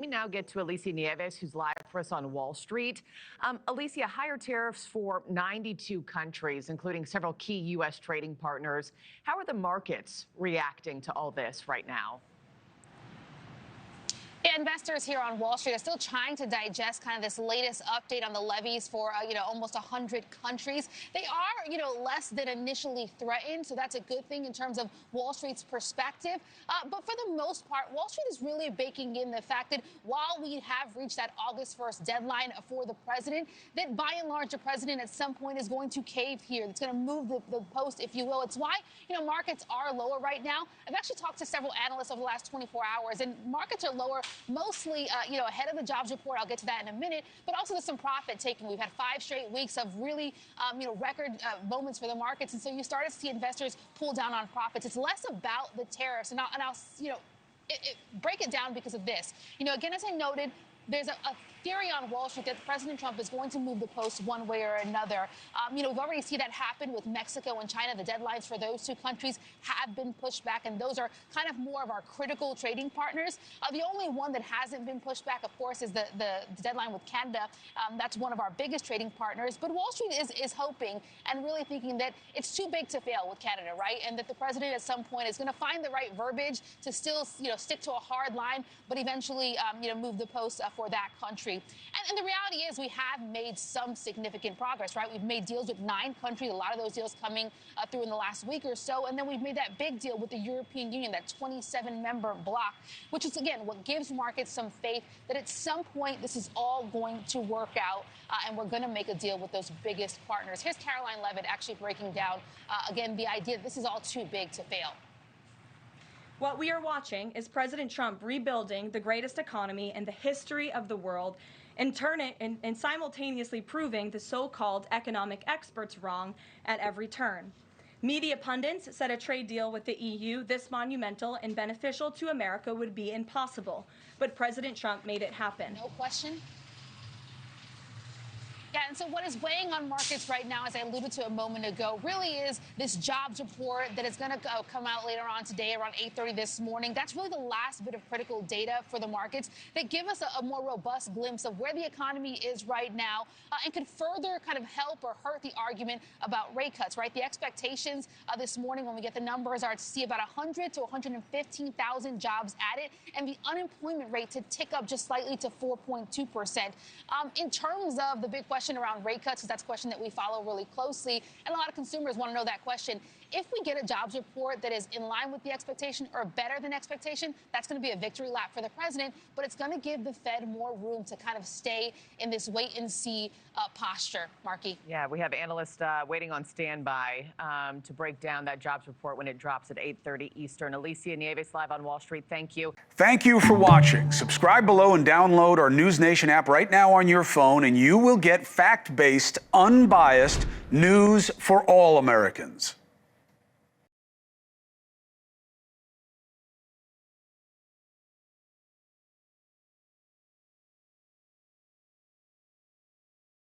We now get to Alicia Nieves, who's live for us on Wall Street. Alicia, higher tariffs for 92 countries, including several key U.S. trading partners. How are the markets reacting to all this right now? Yeah, investors here on Wall Street are still trying to digest kind of this latest update on the levies for, almost 100 countries. They are, less than initially threatened, so that's a good thing in terms of Wall Street's perspective. But for the most part, Wall Street is really baking in the fact that while we have reached that August 1st deadline for the president, that by and large, the president at some point is going to cave here. It's going to move the post, if you will. It's why, markets are lower right now. I've actually talked to several analysts over the last 24 hours, and markets are lower mostly, ahead of the jobs report. I'll get to that in a minute, but also there's some profit taking. We've had 5 straight weeks of really, record moments for the markets, and so you started to see investors pull down on profits. It's less about the tariffs, and I'll break it down because of this. Again, as I noted, there's a theory on Wall Street that President Trump is going to move the post one way or another. We've already seen that happen with Mexico and China. The deadlines for those 2 countries have been pushed back, and those are kind of more of our critical trading partners. The only one that hasn't been pushed back, of course, is the deadline with Canada. That's one of our biggest trading partners. But Wall Street is hoping and really thinking that it's too big to fail with Canada, right? And that the president at some point is going to find the right verbiage to still, stick to a hard line, but eventually, move the post for that country. And the reality is we have made some significant progress, right? We've made deals with 9 countries, a lot of those deals coming through in the last week or so. And then we've made that big deal with the European Union, that 27-member bloc, which is, again, what gives markets some faith that at some point this is all going to work out and we're going to make a deal with those biggest partners. Here's Caroline Levitt actually breaking down, again, the idea that this is all too big to fail. What we are watching is President Trump rebuilding the greatest economy in the history of the world and simultaneously proving the so-called economic experts wrong at every turn. Media pundits said a trade deal with the EU this monumental and beneficial to America would be impossible, but President Trump made it happen. No question. Yeah, and so what is weighing on markets right now, as I alluded to a moment ago, really is this jobs report that is going to come out later on today around 8:30 this morning. That's really the last bit of critical data for the markets that give us a more robust glimpse of where the economy is right now and could further kind of help or hurt the argument about rate cuts, right? The expectations this morning when we get the numbers are to see about 100 to 115,000 jobs added and the unemployment rate to tick up just slightly to 4.2%. In terms of the big question around rate cuts, because that's a question that we follow really closely, and a lot of consumers want to know that question. If we get a jobs report that is in line with the expectation or better than expectation, that's going to be a victory lap for the president, but it's going to give the Fed more room to kind of stay in this wait-and-see posture. Markie? Yeah, we have analysts waiting on standby to break down that jobs report when it drops at 8:30 Eastern. Alicia Nieves, live on Wall Street. Thank you. Thank you for watching. Subscribe below and download our NewsNation app right now on your phone, and you will get fact-based, unbiased news for all Americans.